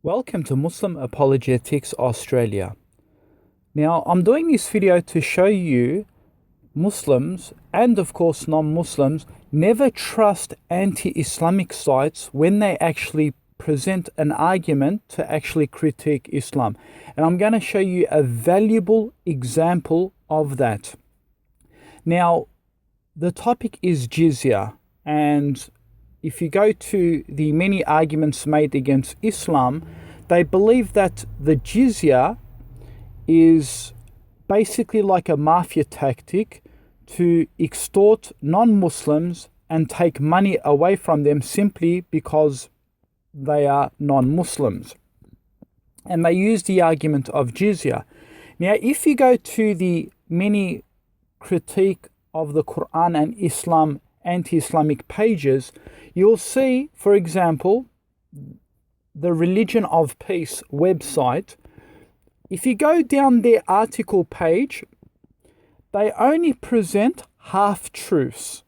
Welcome to Muslim Apologetics Australia. Now, I'm doing this video to show you Muslims and of course non-Muslims never trust anti-Islamic sites when they actually present an argument to actually critique Islam. And I'm going to show you a valuable example of that. Now, the topic is Jizya, and if you go to the many arguments made against Islam, they believe that the Jizya is basically like a mafia tactic to extort non-Muslims and take money away from them simply because they are non-Muslims. And they use the argument of Jizya. Now, if you go to the many critique of the Quran and Islam anti-Islamic pages, you'll see, for example, the Religion of Peace website. If you go down their article page, they only present half-truths.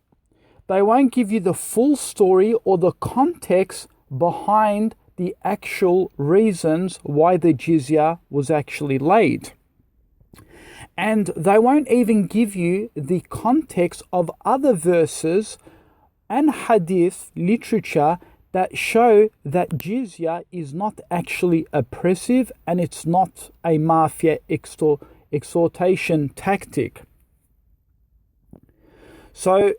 They won't give you the full story or the context behind the actual reasons why the jizya was actually laid. And they won't even give you the context of other verses and hadith literature that show that jizya is not actually oppressive and it's not a mafia extortation tactic. So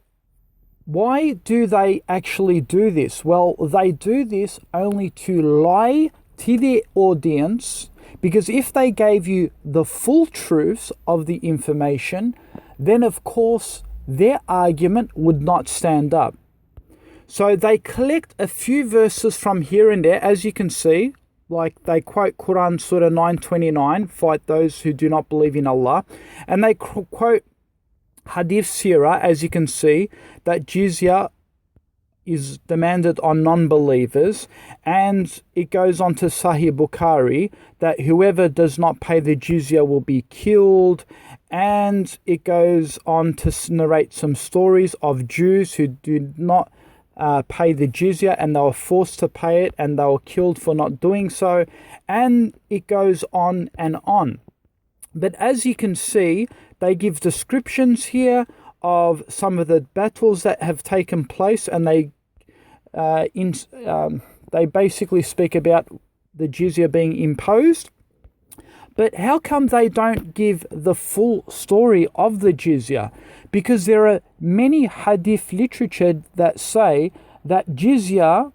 why do they actually do this? Well, they do this only to lie to their audience, because if they gave you the full truths of the information, then of course their argument would not stand up. So they collect a few verses from here and there, as you can see, like they quote Quran Surah 9:29, fight those who do not believe in Allah, and they quote Hadith Sirah, as you can see, that jizya is demanded on non-believers, and it goes on to Sahih Bukhari that whoever does not pay the jizya will be killed, and it goes on to narrate some stories of Jews who do not pay the jizya and they were forced to pay it and they were killed for not doing so, and it goes on and on. But as you can see, they give descriptions here of some of the battles that have taken place, and they basically speak about the jizya being imposed. But how come they don't give the full story of the jizya? Because there are many hadith literature that say that jizya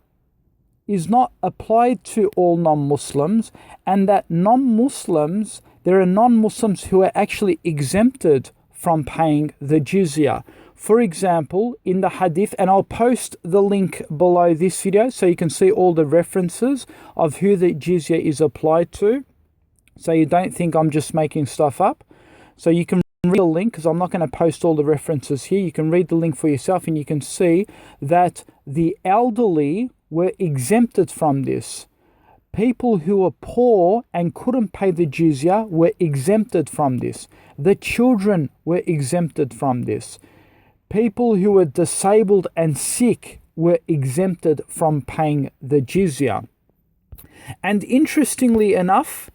is not applied to all non-Muslims, and that there are non-Muslims who are actually exempted from paying the jizya. For example, in the hadith, and I'll post the link below this video so you can see all the references of who the jizya is applied to, so you don't think I'm just making stuff up. So you can read the link, because I'm not going to post all the references here. You can read the link for yourself and you can see that the elderly were exempted from this. People who were poor and couldn't pay the jizya were exempted from this. The children were exempted from this. People who were disabled and sick were exempted from paying the jizya. And interestingly enough,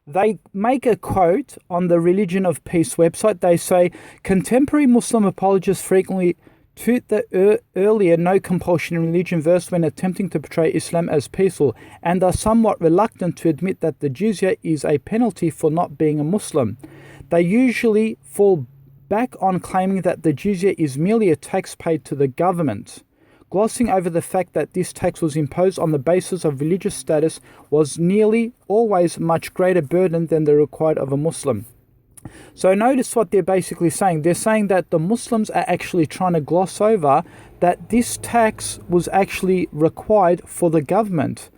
they make a quote on the Religion of Peace website. They say, contemporary Muslim apologists frequently toot the earlier no compulsion in religion verse when attempting to portray Islam as peaceful, and are somewhat reluctant to admit that the jizya is a penalty for not being a Muslim. They usually fall back on claiming that the jizya is merely a tax paid to the government, glossing over the fact that this tax was imposed on the basis of religious status was nearly always much greater burden than the required of a Muslim. So notice what they're basically saying. They're saying that the Muslims are actually trying to gloss over that this tax was actually required for the government.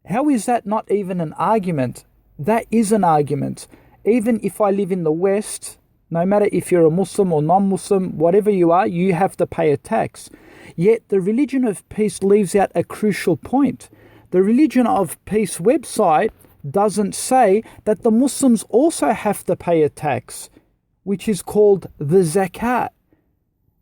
How is that not even an argument? That is an argument. Even if I live in the West, no matter if you're a Muslim or non-Muslim, whatever you are, you have to pay a tax. Yet the Religion of Peace leaves out a crucial point. The Religion of Peace website doesn't say that the Muslims also have to pay a tax, which is called the zakat.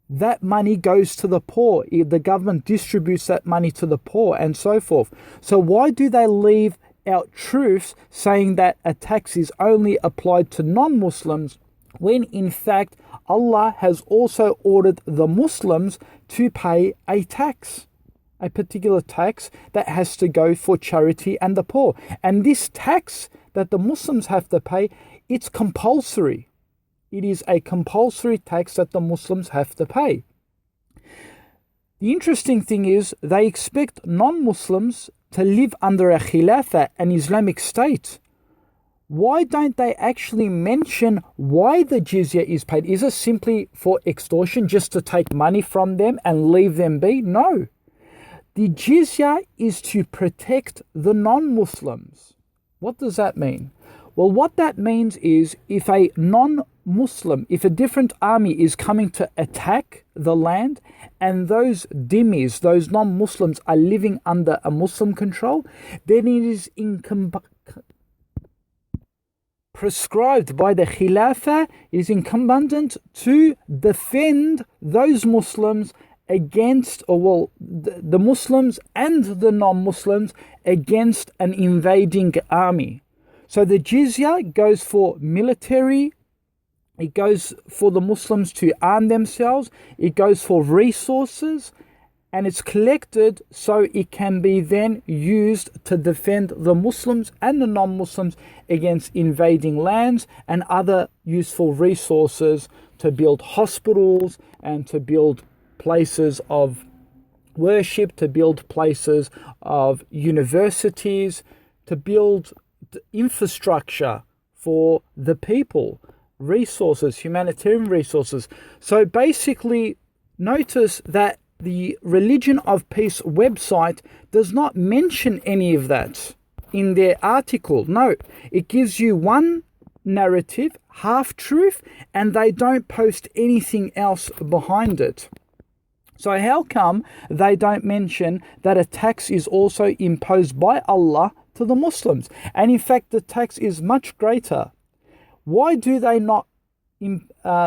that money goes to the poor. The government distributes that money to the poor and so forth. So why do they leave out truths saying that a tax is only applied to non-Muslims, when in fact Allah has also ordered the Muslims to pay a tax, a particular tax that has to go for charity and the poor. And this tax that the Muslims have to pay, it's compulsory. It is a compulsory tax that the Muslims have to pay. The interesting thing is they expect non-Muslims to live under a khilafah, an Islamic state. Why don't they actually mention why the jizya is paid? Is it simply for extortion, just to take money from them and leave them be? No. The jizya is to protect the non-Muslims. What does that mean? Well, what that means is if a non-Muslim, if a different army is coming to attack the land and those dhimmis, those non-Muslims are living under a Muslim control, then it is prescribed by the Khilafah, it is incumbent to defend those Muslims against, the Muslims and the non-Muslims against an invading army. So the jizya goes for military, it goes for the Muslims to arm themselves, it goes for resources, and it's collected so it can be then used to defend the Muslims and the non-Muslims against invading lands and other useful resources to build hospitals and to build places of worship, to build places of universities, to build infrastructure for the people, resources, humanitarian resources. So basically, notice that the Religion of Peace website does not mention any of that in their article. No, it gives you one narrative, half-truth, and they don't post anything else behind it. So how come they don't mention that a tax is also imposed by Allah to the Muslims? And in fact, the tax is much greater. Why do they not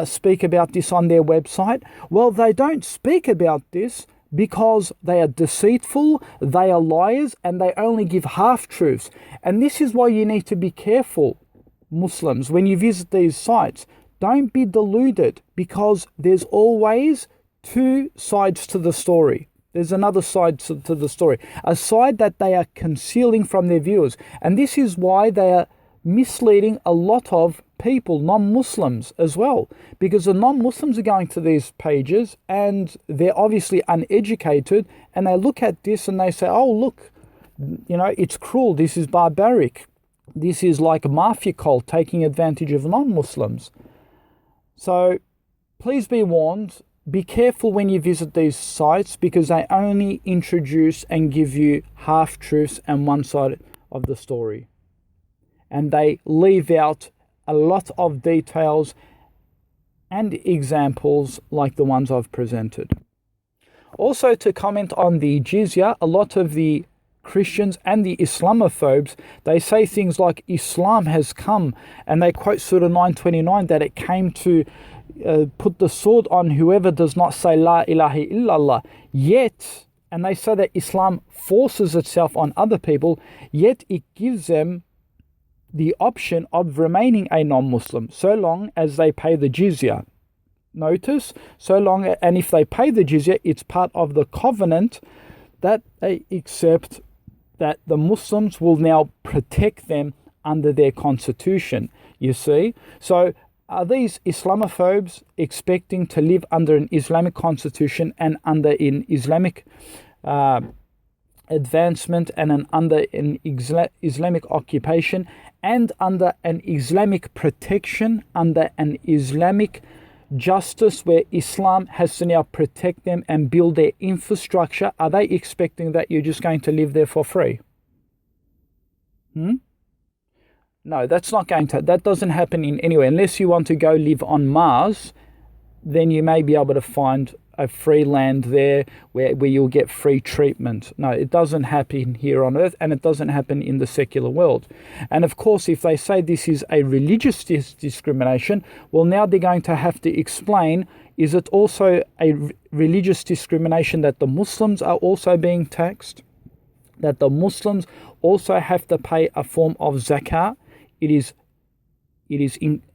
speak about this on their website? Well, they don't speak about this because they are deceitful, they are liars, and they only give half-truths. And this is why you need to be careful, Muslims, when you visit these sites. Don't be deluded, because there's always two sides to the story. There's another side to the story, a side that they are concealing from their viewers. And this is why they are misleading a lot of people, non-Muslims as well, because the non-Muslims are going to these pages and they're obviously uneducated, and they look at this and they say, oh, look, it's cruel, this is barbaric, this is like a mafia cult taking advantage of non-Muslims. So please be warned, be careful when you visit these sites, because they only introduce and give you half-truths and one side of the story. And they leave out a lot of details and examples like the ones I've presented. Also, to comment on the jizya, a lot of the Christians and the Islamophobes, they say things like Islam has come, and they quote Surah 929 that it came to put the sword on whoever does not say La ilaha illallah. Yet, and they say that Islam forces itself on other people, yet it gives them the option of remaining a non-Muslim so long as they pay the jizya. Notice, so long, and if they pay the jizya, it's part of the covenant that they accept that the Muslims will now protect them under their constitution. You see? So are these Islamophobes expecting to live under an Islamic constitution and under an Islamic advancement and under an Islamic occupation and under an Islamic protection, under an Islamic justice where Islam has to now protect them and build their infrastructure? Are they expecting that you're just going to live there for free? No, that's not going to. That doesn't happen in anywhere. Unless you want to go live on Mars, then you may be able to find a free land there where you'll get free treatment. No, it doesn't happen here on Earth, and it doesn't happen in the secular world. And of course, if they say this is a religious discrimination, well, now they're going to have to explain Is it also a religious discrimination that the Muslims are also being taxed? That the Muslims also have to pay a form of zakah?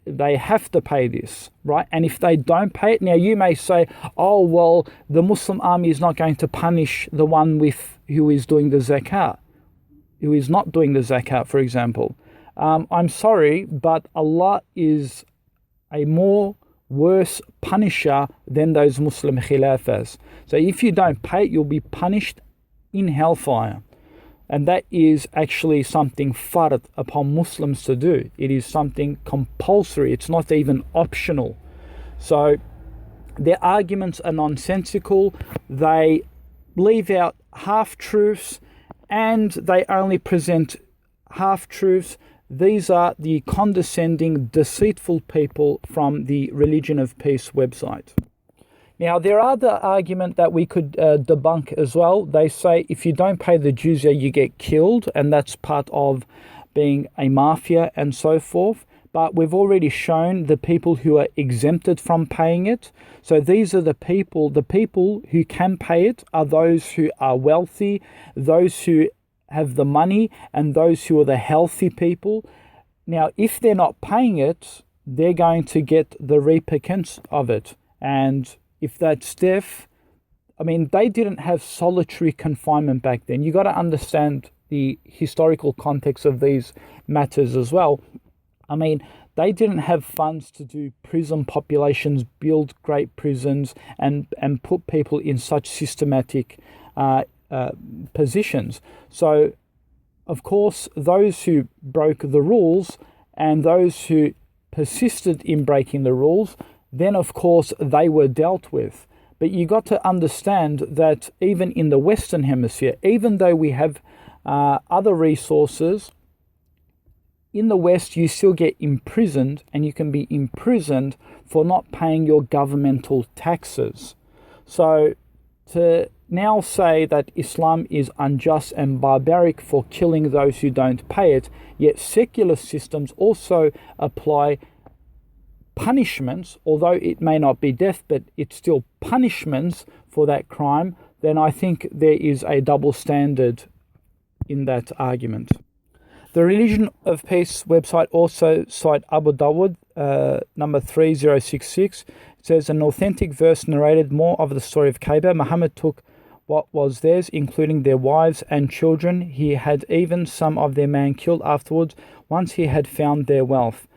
They have to pay this, right? And if they don't pay it, now you may say, oh, well, the Muslim army is not going to punish the one who is doing the zakah, who is not doing the zakah, for example. I'm sorry, but Allah is a worse punisher than those Muslim khilafas. So if you don't pay it, you'll be punished in hellfire. And that is actually something fard upon Muslims to do. It is something compulsory. It's not even optional. So their arguments are nonsensical. They leave out half-truths and they only present half-truths. These are the condescending, deceitful people from the Religion of Peace website. Now, there are the argument that we could debunk as well. They say if you don't pay the jizya, you get killed, and that's part of being a mafia and so forth. But we've already shown the people who are exempted from paying it. So these are the people who can pay it are those who are wealthy, those who have the money, and those who are the healthy people. Now, if they're not paying it, they're going to get the repercussions of it. And if that's deaf, I mean, they didn't have solitary confinement back then. You got to understand the historical context of these matters as well. I mean, they didn't have funds to do prison populations, build great prisons, and put people in such systematic positions. So, of course, those who broke the rules and those who persisted in breaking the rules, then of course they were dealt with. But you got to understand that even in the Western Hemisphere, even though we have other resources, in the West you still get imprisoned, and you can be imprisoned for not paying your governmental taxes. So to now say that Islam is unjust and barbaric for killing those who don't pay it, yet secular systems also apply punishments, although it may not be death, but it's still punishments for that crime, then I think there is a double standard in that argument. The Religion of Peace website also cite Abu Dawud, number 3066. It says, an authentic verse narrated more of the story of Kaaba. Muhammad took what was theirs, including their wives and children. He had even some of their men killed afterwards, once he had found their wealth.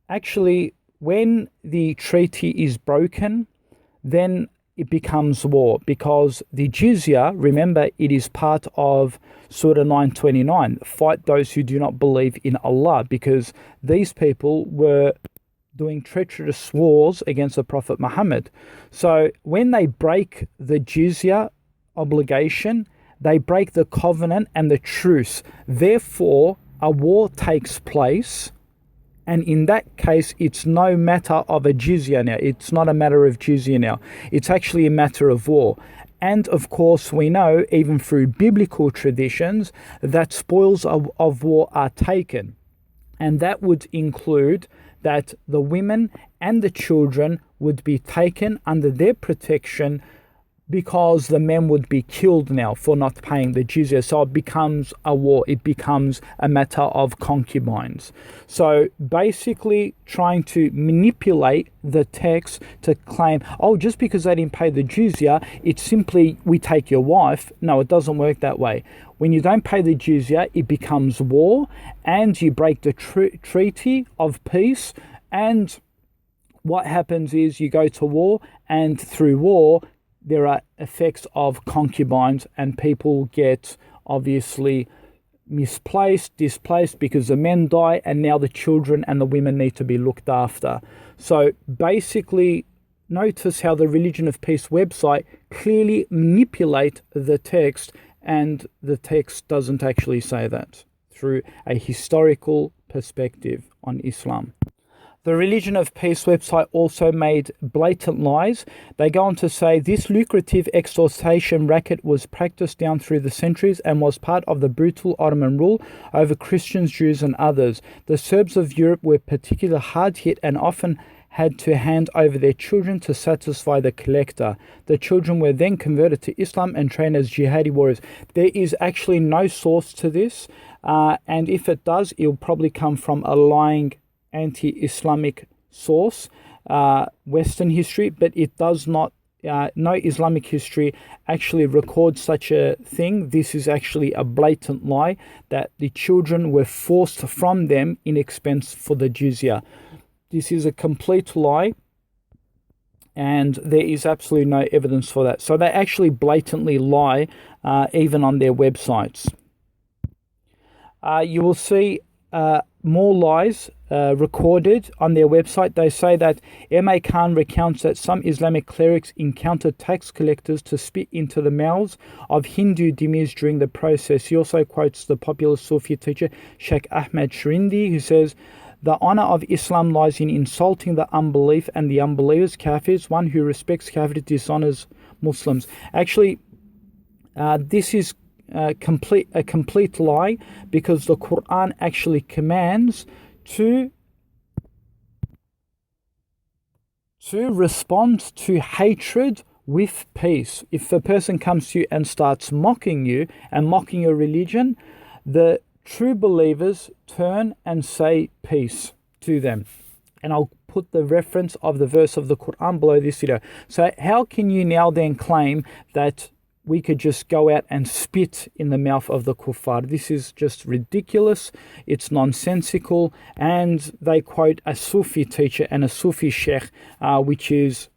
Actually, when the treaty is broken, then it becomes war, because the jizya, remember, it is part of Surah 929, fight those who do not believe in Allah, because these people were doing treacherous wars against the Prophet Muhammad. So when they break the jizya obligation, they break the covenant and the truce. Therefore, a war takes place. And in that case, it's no matter of a jizya now. It's not a matter of jizya now. It's actually a matter of war. And of course, we know, even through biblical traditions, that spoils of war are taken. And that would include that the women and the children would be taken under their protection, because the men would be killed now for not paying the jizya. So it becomes a war. It becomes a matter of concubines. So basically trying to manipulate the text to claim, oh, just because they didn't pay the jizya, it's simply we take your wife. No, it doesn't work that way. When you don't pay the jizya, it becomes war, and you break the treaty of peace. And what happens is you go to war, and through war, there are effects of concubines, and people get obviously displaced because the men die, and now the children and the women need to be looked after. So basically, notice how the Religion of Peace website clearly manipulate the text, and the text doesn't actually say that through a historical perspective on Islam. The Religion of Peace website also made blatant lies. They go on to say this lucrative extortion racket was practiced down through the centuries and was part of the brutal Ottoman rule over Christians, Jews and others. The Serbs of Europe were particularly hard hit and often had to hand over their children to satisfy the collector. The children were then converted to Islam and trained as jihadi warriors. There is actually no source to this, and if it does, it will probably come from a lying anti-Islamic source, Western history, but it does not. No Islamic history actually records such a thing. This is actually a blatant lie that the children were forced from them in expense for the jizya. This is a complete lie, and there is absolutely no evidence for that. So they actually blatantly lie, even on their websites. You will see more lies recorded on their website. They say that M.A. Khan recounts that some Islamic clerics encountered tax collectors to spit into the mouths of Hindu dhimmis during the process. He also quotes the popular Sufi teacher Sheikh Ahmad Shirindi, who says, "The honor of Islam lies in insulting the unbelief and the unbelievers, kafirs. One who respects kafirs dishonors Muslims." Actually, this is a complete lie, because the Quran actually commands to respond to hatred with peace. If a person comes to you and starts mocking you and mocking your religion, the true believers turn and say peace to them. And I'll put the reference of the verse of the Quran below this video. So how can you now then claim that we could just go out and spit in the mouth of the kuffar? This is just ridiculous. It's nonsensical. And they quote a Sufi teacher and a Sufi sheikh, which is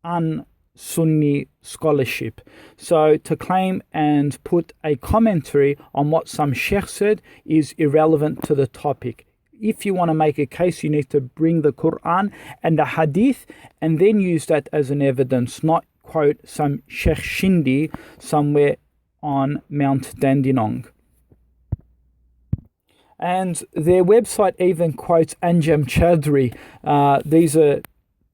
un-Sunni scholarship. So to claim and put a commentary on what some sheikh said is irrelevant to the topic. If you want to make a case, you need to bring the Quran and the Hadith and then use that as an evidence, not quote some Sheikh Shindi somewhere on Mount Dandenong. And their website even quotes Anjam Chaudhry. These are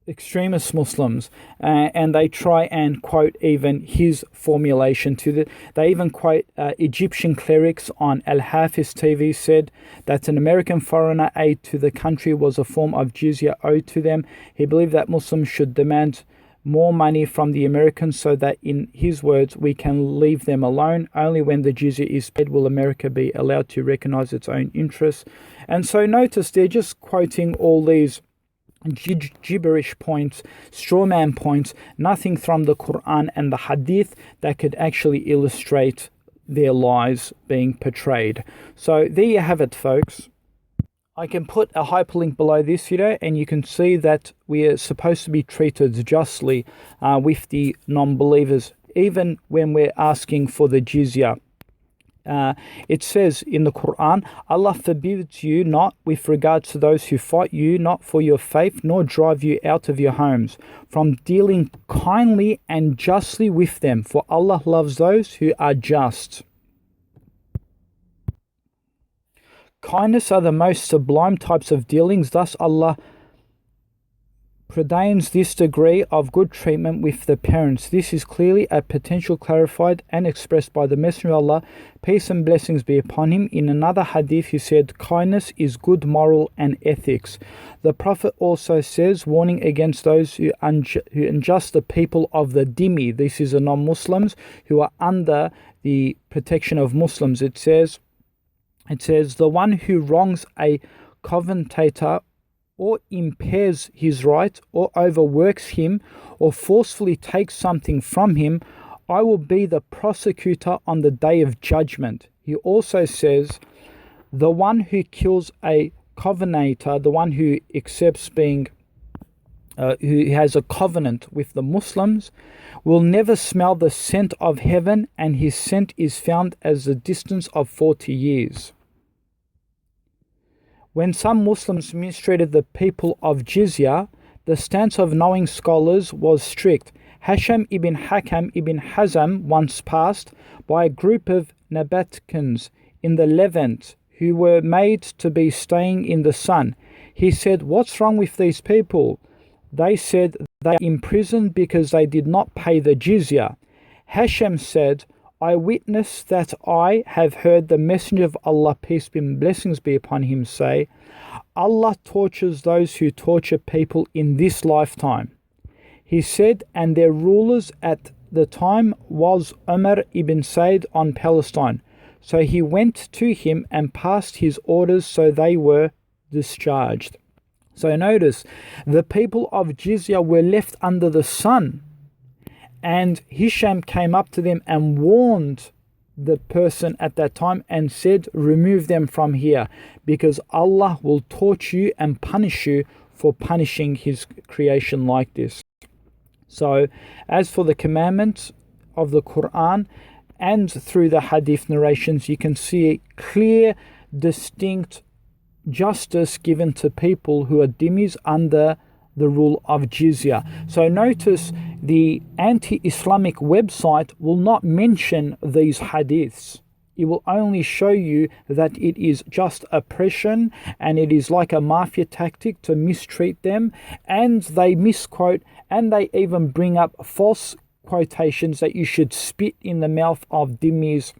extremist Muslims, and they try and quote even his formulation to the. They even quote Egyptian clerics on Al-Hafiz TV said that an American foreigner aid to the country was a form of jizya owed to them. He believed that Muslims should demand more money from the Americans so that, in his words, we can leave them alone. Only when the jizya is paid will America be allowed to recognize its own interests. And so notice they're just quoting all these gibberish points, strawman points, nothing from the Quran and the Hadith that could actually illustrate their lies being portrayed. So there you have it, folks. I can put a hyperlink below this video, and you can see that we are supposed to be treated justly with the non-believers, even when we're asking for the jizya. It says in the Quran, Allah forbids you not with regards to those who fight you not for your faith, nor drive you out of your homes, from dealing kindly and justly with them, for Allah loves those who are just. Kindness are the most sublime types of dealings. Thus Allah predains this degree of good treatment with the parents. This is clearly a potential clarified and expressed by the Messenger of Allah, peace and blessings be upon him. In another hadith he said, kindness is good moral and ethics. The Prophet also says, warning against those who unjust the people of the dhimmi. This is the non-Muslims who are under the protection of Muslims. It says, the one who wrongs a covenanter or impairs his right or overworks him or forcefully takes something from him, I will be the prosecutor on the day of judgment. He also says, the one who kills a covenanter, the one who accepts being who has a covenant with the Muslims, will never smell the scent of heaven, and his scent is found as the distance of 40 years. When some Muslims mistreated the people of Jizya, the stance of knowing scholars was strict. Hasham ibn Hakam ibn Hazam once passed by a group of Nabateans in the Levant who were made to be staying in the sun. He said, "What's wrong with these people?" They said, "They are imprisoned because they did not pay the jizya." Hashem said, I witness that I have heard the Messenger of Allah, peace and blessings be upon him, say, Allah tortures those who torture people in this lifetime. He said, and their rulers at the time was Umar ibn Said on Palestine. So he went to him and passed his orders, so they were discharged. So notice, the people of Jizya were left under the sun, and Hisham came up to them and warned the person at that time and said, remove them from here, because Allah will torture you and punish you for punishing his creation like this. So as for the commandments of the Quran and through the hadith narrations, you can see a clear, distinct justice given to people who are dhimmis under the rule of Jizya. So notice the anti-Islamic website will not mention these hadiths. It will only show you that it is just oppression and it is like a mafia tactic to mistreat them, and they misquote and they even bring up false quotations that you should spit in the mouth of dhimmis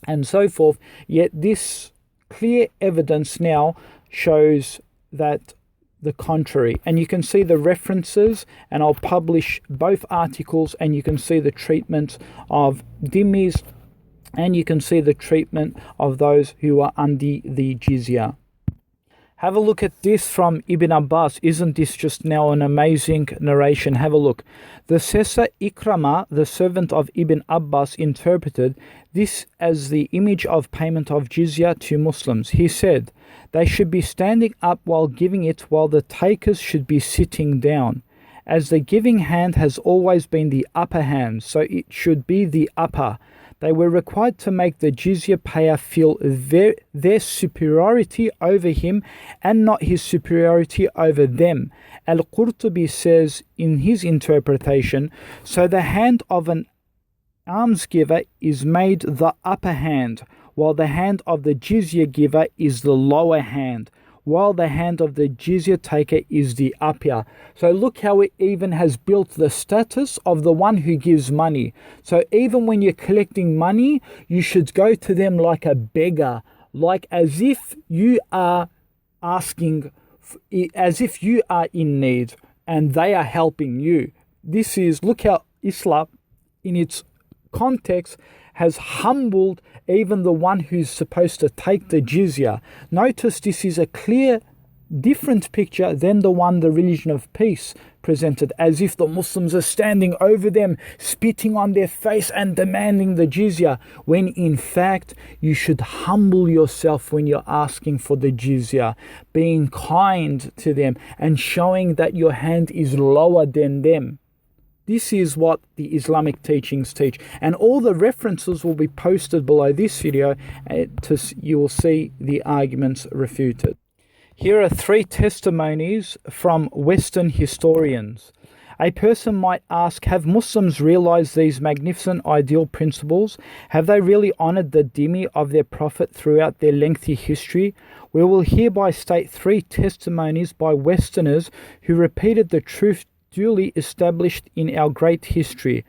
and so forth. Yet this clear evidence now shows that the contrary, and you can see the references, and I'll publish both articles, and you can see the treatment of dhimmis and you can see the treatment of those who are under the jizya. Have a look at this from Ibn Abbas. Isn't this just now an amazing narration? Have a look. The Sessa Ikrama, the servant of Ibn Abbas, interpreted this as the image of payment of jizya to Muslims. He said, they should be standing up while giving it, while the takers should be sitting down. As the giving hand has always been the upper hand, so it should be the upper. They were required to make the jizya payer feel their superiority over him and not his superiority over them. Al-Qurtubi says in his interpretation, so the hand of an almsgiver is made the upper hand, while the hand of the jizya giver is the lower hand, while the hand of the jizya taker is the upper. So look how it even has built the status of the one who gives money. So even when you're collecting money, you should go to them like a beggar, like as if you are asking, as if you are in need and they are helping you. This is, look how Islam in its context has humbled even the one who's supposed to take the jizya. Notice this is a clear, different picture than the one the religion of peace presented, as if the Muslims are standing over them, spitting on their face and demanding the jizya, when in fact you should humble yourself when you're asking for the jizya, being kind to them and showing that your hand is lower than them. This is what the Islamic teachings teach. And all the references will be posted below this video. You will see the arguments refuted. Here are 3 testimonies from Western historians. A person might ask, have Muslims realized these magnificent ideal principles? Have they really honored the dhimmi of their prophet throughout their lengthy history? We will hereby state 3 testimonies by Westerners who repeated the truth duly established in our great history.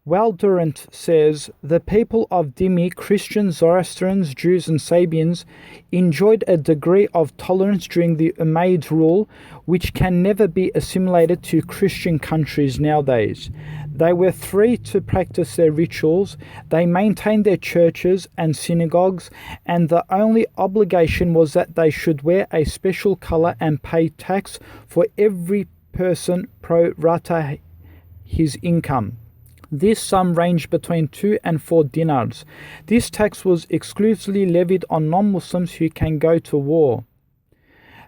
Waldurant says, the people of dhimmi, Christians, Zoroastrians, Jews and Sabians, enjoyed a degree of tolerance during the Umayyad rule which can never be assimilated to Christian countries nowadays. They were free to practice their rituals, they maintained their churches and synagogues, and the only obligation was that they should wear a special color and pay tax for every person pro rata his income. This sum ranged between 2 and 4 dinars. This tax was exclusively levied on non-Muslims who can go to war.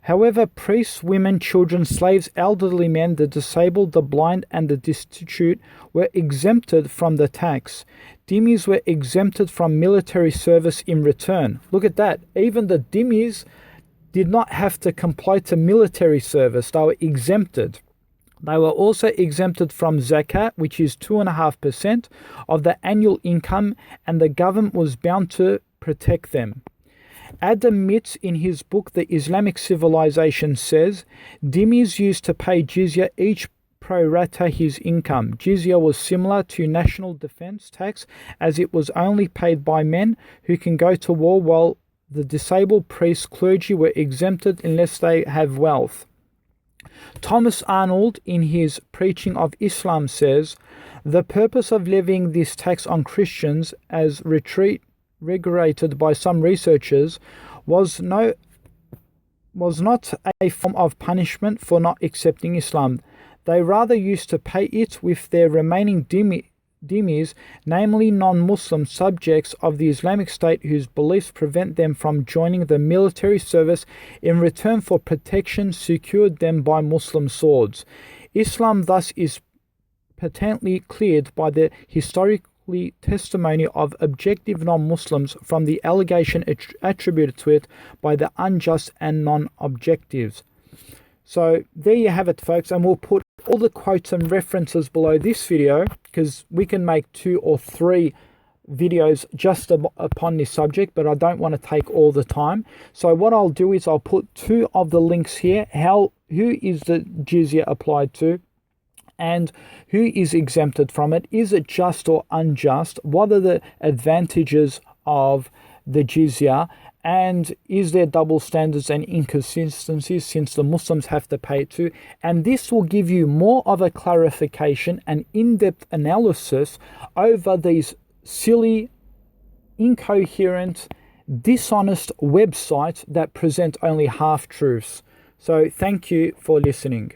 However, priests, women, children, slaves, elderly men, the disabled, the blind, and the destitute were exempted from the tax. Dhimmis were exempted from military service in return. Look at that. Even the dhimmis did not have to comply to military service. They were exempted. They were also exempted from zakat, which is 2.5% of the annual income, and the government was bound to protect them. Adam Mitz, in his book The Islamic Civilization, says, dhimmis used to pay jizya each pro rata his income. Jizya was similar to national defense tax, as it was only paid by men who can go to war, while the disabled priests, clergy were exempted unless they have wealth. Thomas Arnold, in his Preaching of Islam, says, "The purpose of levying this tax on Christians, as regulated by some researchers, was not a form of punishment for not accepting Islam. They rather used to pay it with their remaining dhimmis, namely non-Muslim subjects of the Islamic State whose beliefs prevent them from joining the military service, in return for protection secured them by Muslim swords. Islam thus is patently cleared by the historically testimony of objective non-Muslims from the allegation attributed to it by the unjust and non-objectives." So there you have it, folks, and we'll put all the quotes and references below this video, because we can make 2 or 3 videos just upon this subject, but I don't want to take all the time. So what I'll do is I'll put 2 of the links here. Who is the jizya applied to, and who is exempted from it? Is it just or unjust? What are the advantages of the jizya? And is there double standards and inconsistencies, since the Muslims have to pay it too? And this will give you more of a clarification and in-depth analysis over these silly, incoherent, dishonest websites that present only half-truths. So thank you for listening.